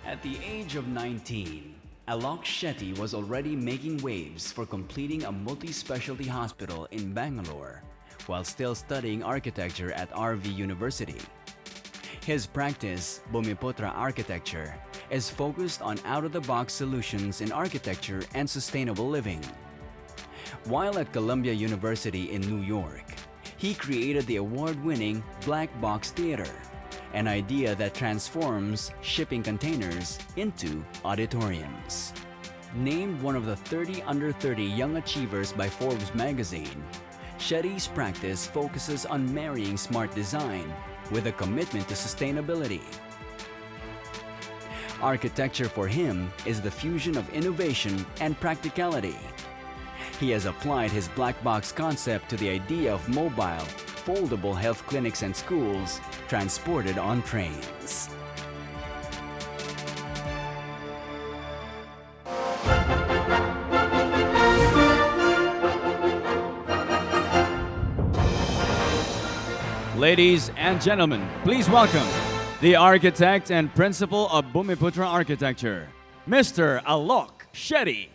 At the age of 19, Alok Shetty was already making waves for completing a multi-specialty hospital in Bangalore while still studying architecture at RV University. His practice, Bumiputra Architecture, is focused on out-of-the-box solutions in architecture and sustainable living. While at Columbia University in New York, he created the award-winning Black Box Theater, an idea that transforms shipping containers into auditoriums. Named one of the 30 under 30 Young Achievers by Forbes magazine, Shetty's practice focuses on marrying smart design with a commitment to sustainability. Architecture for him is the fusion of innovation and practicality. He has applied his black box concept to the idea of mobile, foldable health clinics and schools transported on trains. Ladies and gentlemen, please welcome the architect and principal of Bumiputra Architecture, Mr. Alok Shetty.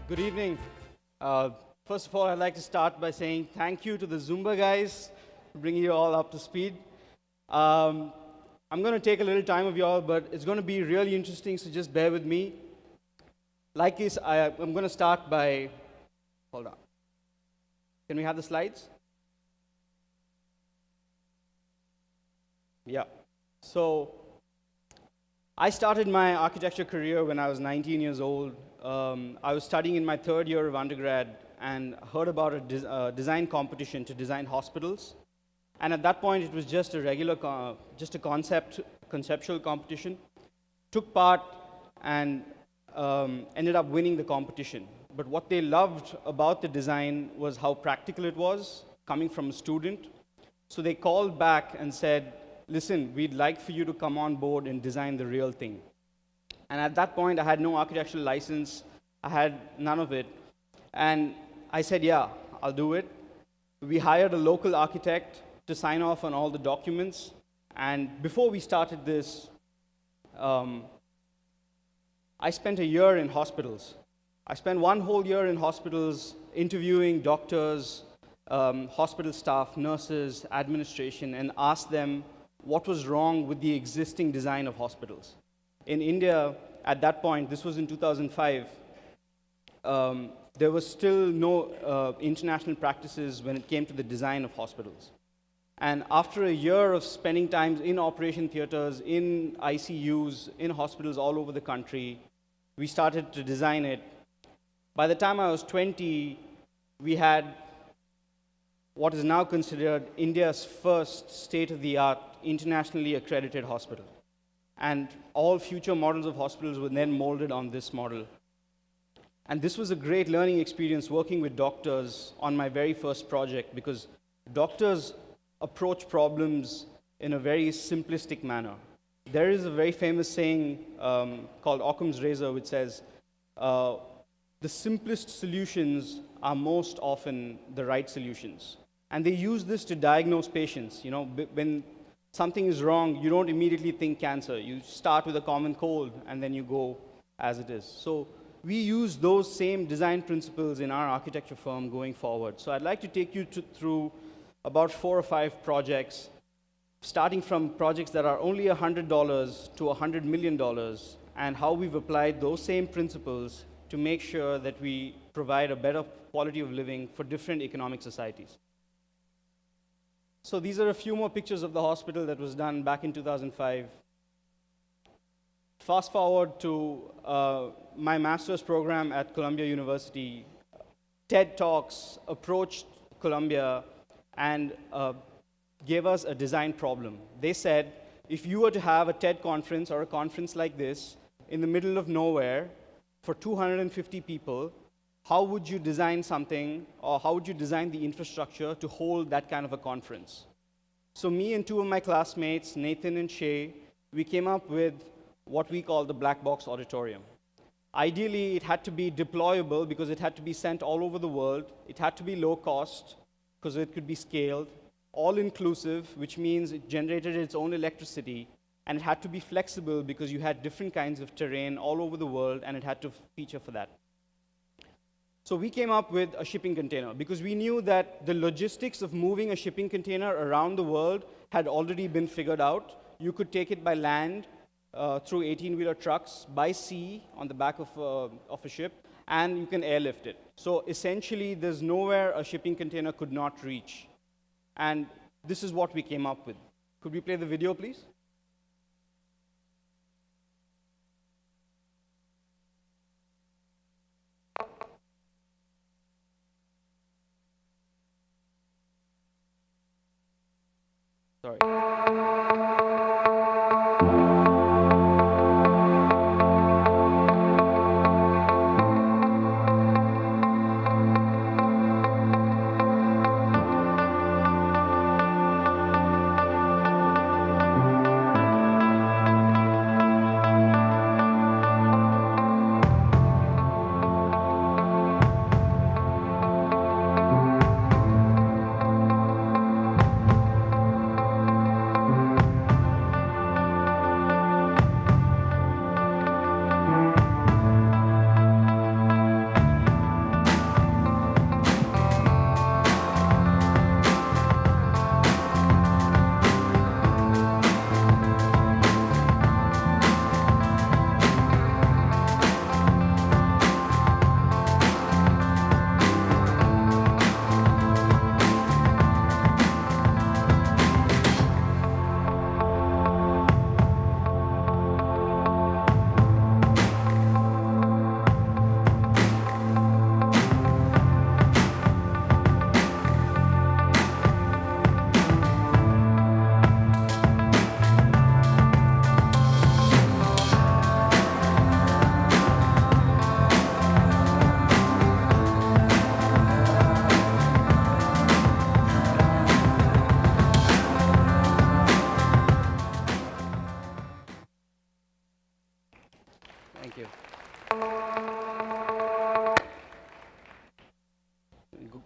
Good evening. First of all, I'd like to start by saying thank you to the Zumba guys for bringing you all up to speed. I'm going to take a little time of y'all, but it's going to be really interesting, so just bear with me. Like this, I'm going to start by, hold on. Can we have the slides? Yeah. So, I started my architecture career when I was 19 years old. I was studying in my third year of undergrad and heard about a design competition to design hospitals. And at that point, it was just a regular, just a conceptual competition. Took part and ended up winning the competition. But what they loved about the design was how practical it was, coming from a student. So they called back and said, listen, we'd like for you to come on board and design the real thing. And at that point, I had no architectural license. I had none of it. And I said, yeah, I'll do it. We hired a local architect to sign off on all the documents. And before we started this, I spent a year in hospitals. I spent one whole year in hospitals interviewing doctors, hospital staff, nurses, administration, and asked them what was wrong with the existing design of hospitals. In India, at that point, this was in 2005, there was still no international practices when it came to the design of hospitals. And after a year of spending time in operation theaters, in ICUs, in hospitals all over the country, we started to design it. By the time I was 20, we had what is now considered India's first state-of-the-art, internationally accredited hospital. And all future models of hospitals were then molded on this model. And this was a great learning experience working with doctors on my very first project, because doctors approach problems in a very simplistic manner. There is a very famous saying called Occam's razor, which says, the simplest solutions are most often the right solutions. And they use this to diagnose patients. You know, when something is wrong, you don't immediately think cancer. You start with a common cold, and then you go as it is. So we use those same design principles in our architecture firm going forward. So I'd like to take you through about 4 or 5 projects, starting from projects that are only $100 to $100 million, and how we've applied those same principles to make sure that we provide a better quality of living for different economic societies. So these are a few more pictures of the hospital that was done back in 2005. Fast forward to my master's program at Columbia University. TED Talks approached Columbia and gave us a design problem. They said, if you were to have a TED conference or a conference like this in the middle of nowhere for 250 people, how would you design something, or how would you design the infrastructure to hold that kind of a conference? So me and 2 of my classmates, Nathan and Shay, we came up with what we call the Black Box Auditorium. Ideally, it had to be deployable because it had to be sent all over the world. It had to be low cost because it could be scaled. All-inclusive, which means it generated its own electricity. And it had to be flexible because you had different kinds of terrain all over the world, and it had to feature for that. So we came up with a shipping container because we knew that the logistics of moving a shipping container around the world had already been figured out. You could take it by land through 18-wheeler trucks, by sea on the back of a ship, and you can airlift it. So essentially, there's nowhere a shipping container could not reach. And this is what we came up with. Could we play the video, please? Sorry. Thank you.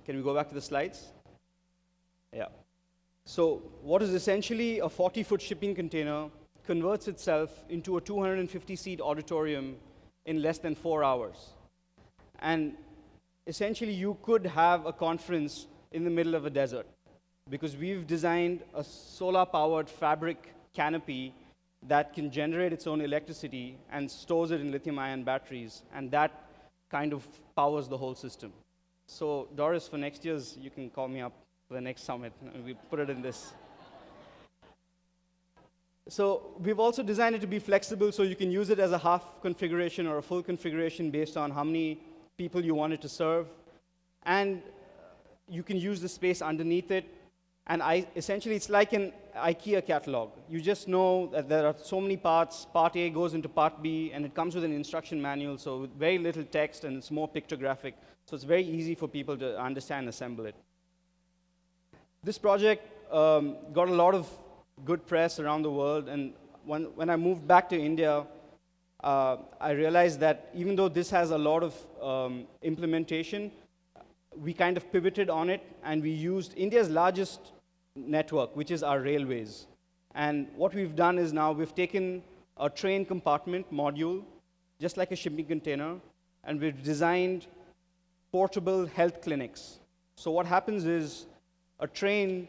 Can we go back to the slides? Yeah. So what is essentially a 40-foot shipping container converts itself into a 250-seat auditorium in less than 4 hours. And essentially, you could have a conference in the middle of a desert because we've designed a solar-powered fabric canopy that can generate its own electricity and stores it in lithium-ion batteries, and that kind of powers the whole system. So Doris, for next year's, you can call me up for the next summit, and we put it in this. So we've also designed it to be flexible so you can use it as a half configuration or a full configuration based on how many people you want it to serve. And you can use the space underneath it. And essentially, it's like an IKEA catalog. You just know that there are so many parts. Part A goes into part B, and it comes with an instruction manual, so with very little text, and it's more pictographic. So it's very easy for people to understand and assemble it. This project got a lot of good press around the world, and when I moved back to India, I realized that even though this has a lot of implementation, we kind of pivoted on it, and we used India's largest network, which is our railways. And what we've done is now we've taken a train compartment module, just like a shipping container, and we've designed portable health clinics. So what happens is a train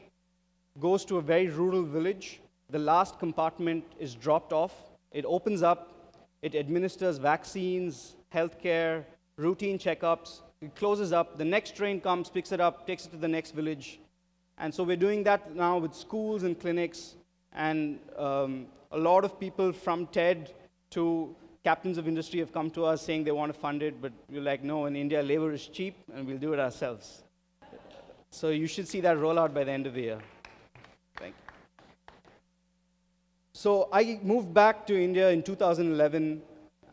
goes to a very rural village. The last compartment is dropped off. It opens up. It administers vaccines, healthcare, routine checkups. It closes up. The next train comes, picks it up, takes it to the next village. And so we're doing that now with schools and clinics. And a lot of people from TED to captains of industry have come to us saying they want to fund it, but we're like, no, in India, labor is cheap, and we'll do it ourselves. So you should see that roll out by the end of the year. Thank you. So I moved back to India in 2011,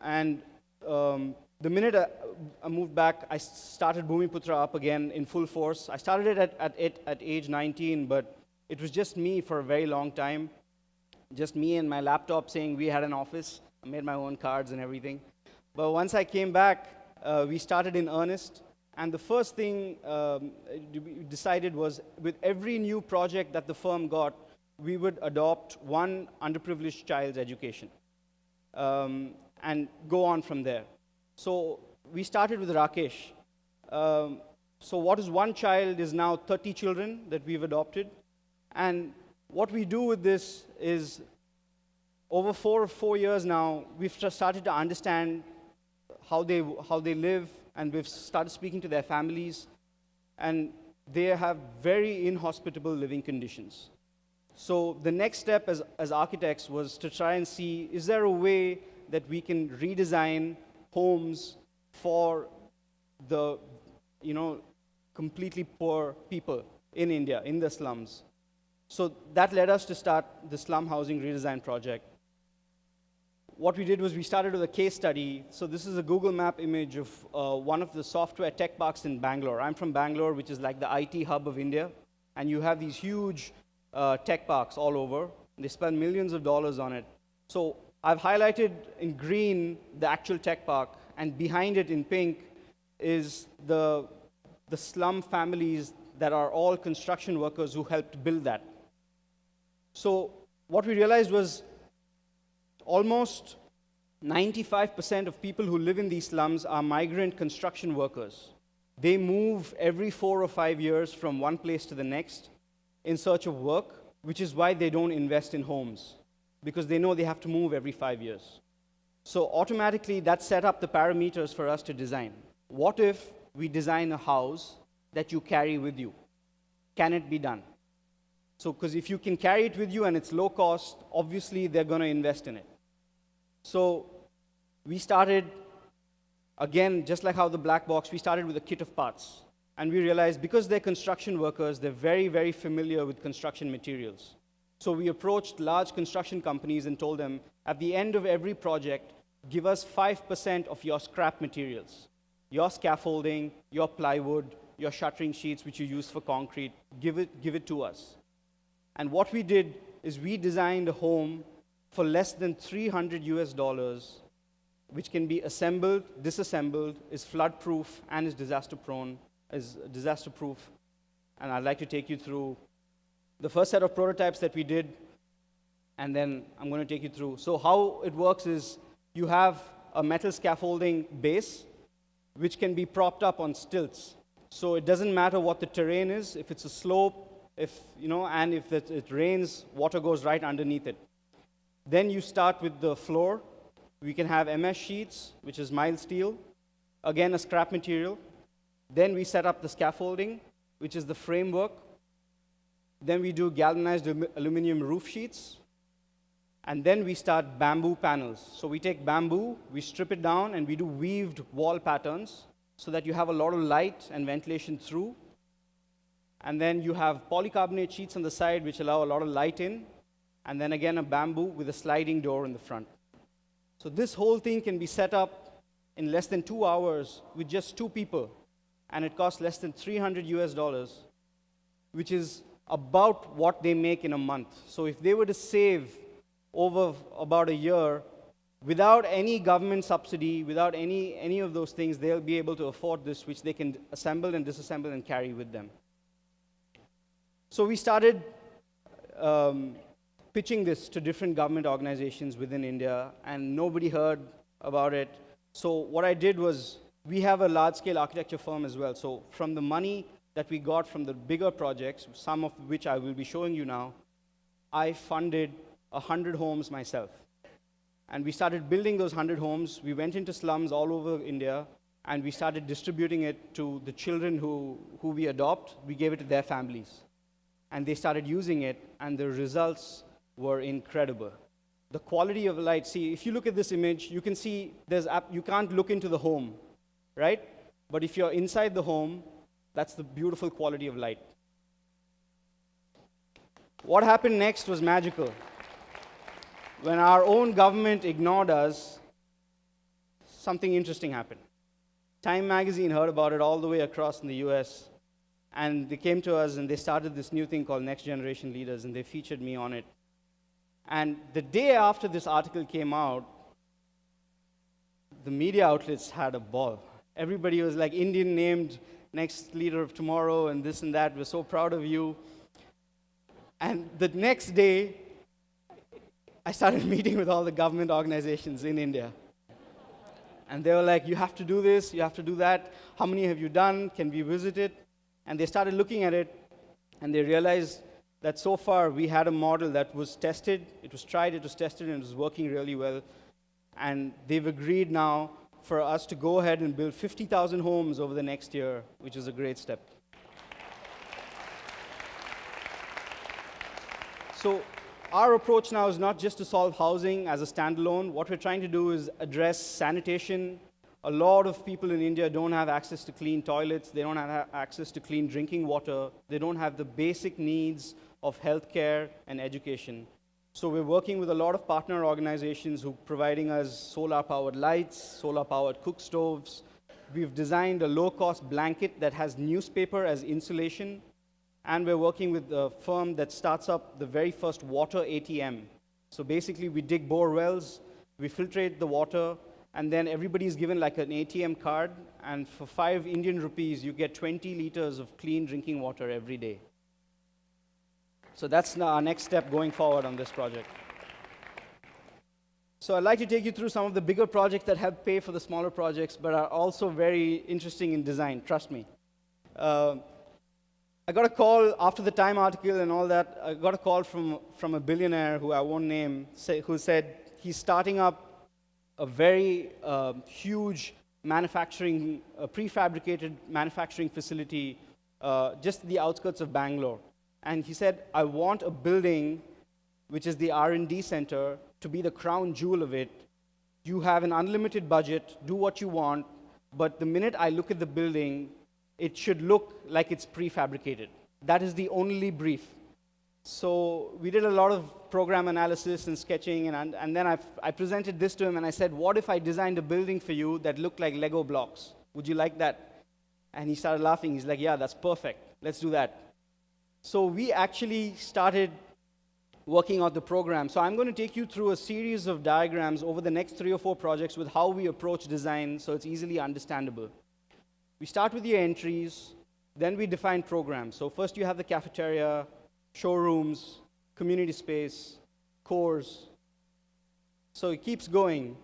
and the minute I moved back, I started Bhumiputra up again in full force. I started it at age 19, but it was just me for a very long time. Just me and my laptop saying we had an office. I made my own cards and everything. But once I came back, we started in earnest. And the first thing we decided was with every new project that the firm got, we would adopt one underprivileged child's education and go on from there. So we started with Rakesh. So what is one child is now 30 children that we've adopted. And what we do with this is over 4 years now, we've just started to understand how they live, and we've started speaking to their families, and they have very inhospitable living conditions. So the next step as architects was to try and see, is there a way that we can redesign homes for the, completely poor people in India, in the slums. So that led us to start the slum housing redesign project. What we did was we started with a case study. So this is a Google Map image of one of the software tech parks in Bangalore. I'm from Bangalore, which is like the IT hub of India. And you have these huge tech parks all over. They spend millions of dollars on it. So I've highlighted in green the actual tech park, and behind it in pink is the slum families that are all construction workers who helped build that. So what we realized was almost 95% of people who live in these slums are migrant construction workers. They move every 4 or 5 years from one place to the next in search of work, which is why they don't invest in homes, because they know they have to move every 5 years. So automatically, that set up the parameters for us to design. What if we design a house that you carry with you? Can it be done? So, because if you can carry it with you and it's low cost, obviously they're going to invest in it. So we started, again, just like how the black box, we started with a kit of parts. And we realized because they're construction workers, they're very, very familiar with construction materials. So we approached large construction companies and told them, at the end of every project, give us 5% of your scrap materials. Your scaffolding, your plywood, your shuttering sheets, which you use for concrete, give it to us. And what we did is we designed a home for less than $300, which can be assembled, disassembled, is flood-proof, and is disaster-proof. And I'd like to take you through the first set of prototypes that we did, and then I'm going to take you through. So how it works is you have a metal scaffolding base, which can be propped up on stilts. So it doesn't matter what the terrain is, if it's a slope, and if it rains, water goes right underneath it. Then you start with the floor. We can have MS sheets, which is mild steel, again a scrap material. Then we set up the scaffolding, which is the framework. Then we do galvanized aluminum roof sheets. And then we start bamboo panels. So we take bamboo, we strip it down, and we do weaved wall patterns so that you have a lot of light and ventilation through. And then you have polycarbonate sheets on the side, which allow a lot of light in. And then again, a bamboo with a sliding door in the front. So this whole thing can be set up in less than 2 hours with just 2 people. And it costs less than $300, which is about what they make in a month. So if they were to save over about a year, without any government subsidy, without any of those things, they'll be able to afford this, which they can assemble and disassemble and carry with them. So we started pitching this to different government organizations within India, and nobody heard about it. So what I did was, we have a large-scale architecture firm as well. So from the money that we got from the bigger projects, some of which I will be showing you now, I funded 100 homes myself. And we started building those 100 homes. We went into slums all over India, and we started distributing it to the children who we adopt. We gave it to their families. And they started using it, and the results were incredible. The quality of light, see, if you look at this image, you can see you can't look into the home, right? But if you're inside the home, that's the beautiful quality of light. What happened next was magical. When our own government ignored us, something interesting happened. Time magazine heard about it all the way across in the US, and they came to us and they started this new thing called Next Generation Leaders, and they featured me on it. And the day after this article came out, the media outlets had a ball. Everybody was like, Indian named next leader of tomorrow and this and that. We're so proud of you. And the next day, I started meeting with all the government organizations in India. And they were like, you have to do this, you have to do that. How many have you done? Can we visit it? And they started looking at it, and they realized that so far we had a model that was tested, it was tried, it was tested, and it was working really well. And they've agreed now for us to go ahead and build 50,000 homes over the next year, which is a great step. So our approach now is not just to solve housing as a standalone. What we're trying to do is address sanitation. A lot of people in India don't have access to clean toilets. They don't have access to clean drinking water. They don't have the basic needs of healthcare and education. So we're working with a lot of partner organizations who are providing us solar-powered lights, solar-powered cook stoves. We've designed a low-cost blanket that has newspaper as insulation. And we're working with a firm that starts up the very first water ATM. So basically, we dig bore wells, we filtrate the water, and then everybody's given like an ATM card, and for 5 Indian rupees, you get 20 liters of clean drinking water every day. So that's our next step going forward on this project. So I'd like to take you through some of the bigger projects that help pay for the smaller projects, but are also very interesting in design, trust me. I got a call after the Time article and all that. I got a call from a billionaire who I won't name, who said he's starting up a very huge manufacturing, prefabricated manufacturing facility just at the outskirts of Bangalore. And he said, I want a building, which is the R&D center, to be the crown jewel of it. You have an unlimited budget, do what you want, but the minute I look at the building, it should look like it's prefabricated. That is the only brief. So we did a lot of program analysis and sketching, and then I presented this to him, and I said, what if I designed a building for you that looked like Lego blocks? Would you like that? And he started laughing. He's like, yeah, that's perfect. Let's do that. So we actually started working out the program. So I'm going to take you through a series of diagrams over the next 3 or 4 projects with how we approach design so it's easily understandable. We start with your entries, then we define programs. So first you have the cafeteria, showrooms, community space, cores. So it keeps going.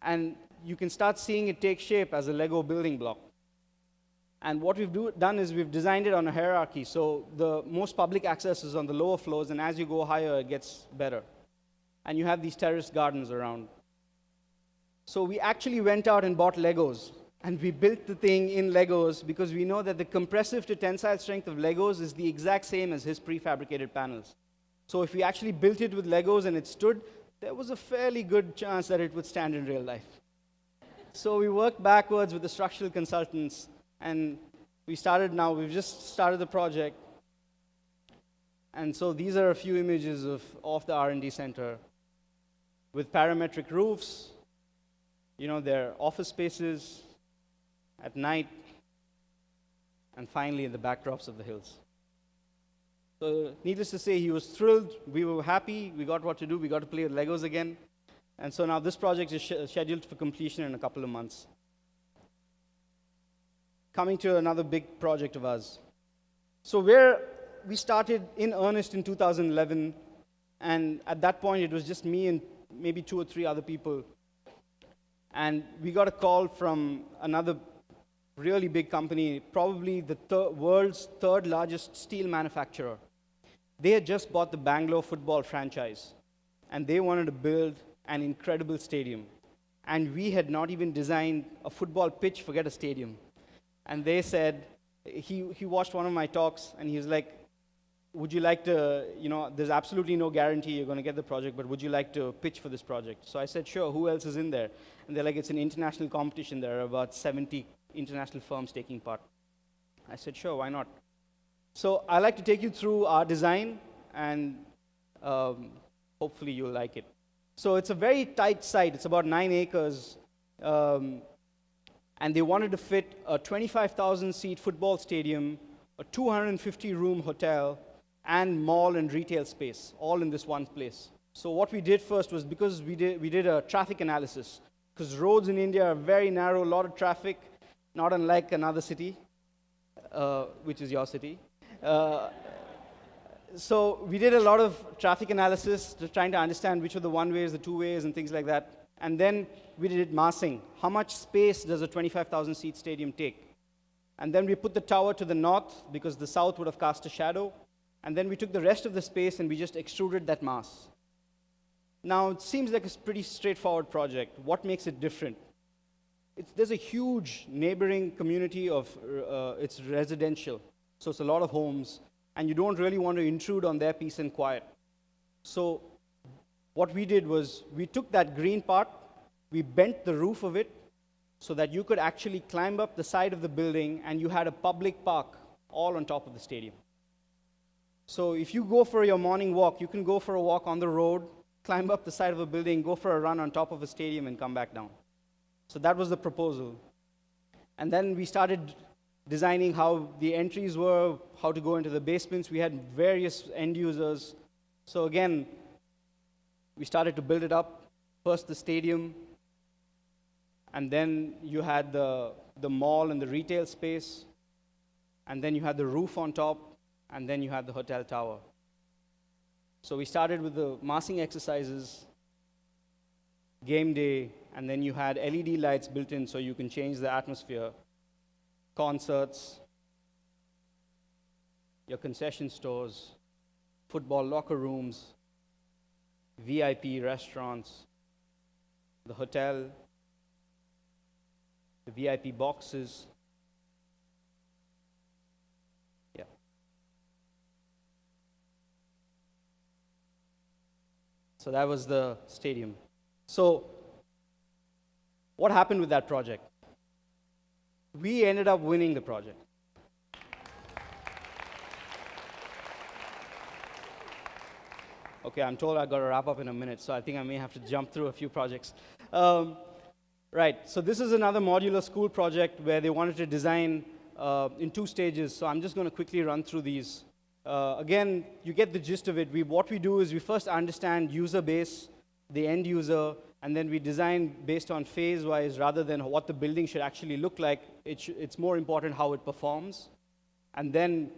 And you can start seeing it take shape as a Lego building block. And what we've done is we've designed it on a hierarchy. So the most public access is on the lower floors, and as you go higher, it gets better. And you have these terraced gardens around. So we actually went out and bought Legos. And we built the thing in Legos because we know that the compressive to tensile strength of Legos is the exact same as his prefabricated panels. So if we actually built it with Legos and it stood, there was a fairly good chance that it would stand in real life. So we worked backwards with the structural consultants, and we've just started the project. And so these are a few images of the R&D center with parametric roofs, their office spaces, at night, and finally the backdrops of the hills. So needless to say, he was thrilled. We were happy. We got what to do. We got to play with Legos again. And so now this project is scheduled for completion in a couple of months. Coming to another big project of ours. So we started in earnest in 2011, and at that point it was just me and maybe 2 or 3 other people. And we got a call from another really big company, probably the world's 3rd largest steel manufacturer. They had just bought the Bangalore football franchise, and they wanted to build an incredible stadium. And we had not even designed a football pitch, forget a stadium. And they said, he watched one of my talks, and he was like, would you like to, there's absolutely no guarantee you're going to get the project, but would you like to pitch for this project? So I said, sure, who else is in there? And they're like, it's an international competition. There are about 70 international firms taking part. I said, sure, why not? So I'd like to take you through our design, and hopefully you'll like it. So it's a very tight site. It's about 9 acres. And they wanted to fit a 25,000-seat football stadium, a 250-room hotel, and mall and retail space, all in this one place. So what we did first was, because we did a traffic analysis, because roads in India are very narrow, a lot of traffic, not unlike another city, which is your city. So we did a lot of traffic analysis, trying to understand which are the one-ways, the two-ways, and things like that. And then we did massing. How much space does a 25,000-seat stadium take? And then we put the tower to the north, because the south would have cast a shadow. And then we took the rest of the space and we just extruded that mass. Now, it seems like a pretty straightforward project. What makes it different? There's a huge neighboring community of, it's residential. So it's a lot of homes. And you don't really want to intrude on their peace and quiet. So what we did was, we took that green part, we bent the roof of it, so that you could actually climb up the side of the building and you had a public park all on top of the stadium. So if you go for your morning walk, you can go for a walk on the road, climb up the side of a building, go for a run on top of a stadium, and come back down. So that was the proposal. And then we started designing how the entries were, how to go into the basements. We had various end users. So again, we started to build it up. First the stadium, and then you had the mall and the retail space, and then you had the roof on top, and then you had the hotel tower. So we started with the massing exercises, game day, and then you had LED lights built in so you can change the atmosphere, concerts, your concession stores, football locker rooms, VIP restaurants, the hotel, the VIP boxes. Yeah. So that was the stadium. So what happened with that project? We ended up winning the project. Okay, I'm told I've got to wrap up in a minute, so I think I may have to jump through a few projects. Right, so this is another modular school project where they wanted to design in 2 stages, so I'm just going to quickly run through these. Again, you get the gist of it. What we do is we first understand user base, the end user, and then we design based on phase-wise rather than what the building should actually look like. It's more important how it performs. And then,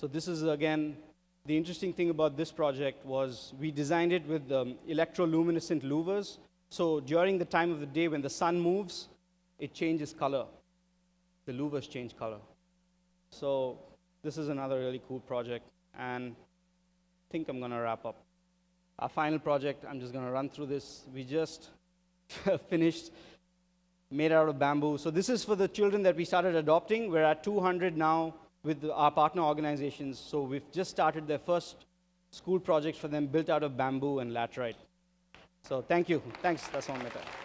so this is, again, the interesting thing about this project was we designed it with electroluminescent louvers. So during the time of the day when the sun moves, it changes color. The louvers change color. So this is another really cool project, and I think I'm going to wrap up. Our final project, I'm just going to run through this. We just finished, made out of bamboo. So this is for the children that we started adopting. We're at 200 now with our partner organizations. So we've just started their first school project for them, built out of bamboo and laterite. So thank you. Thanks. That's all my time.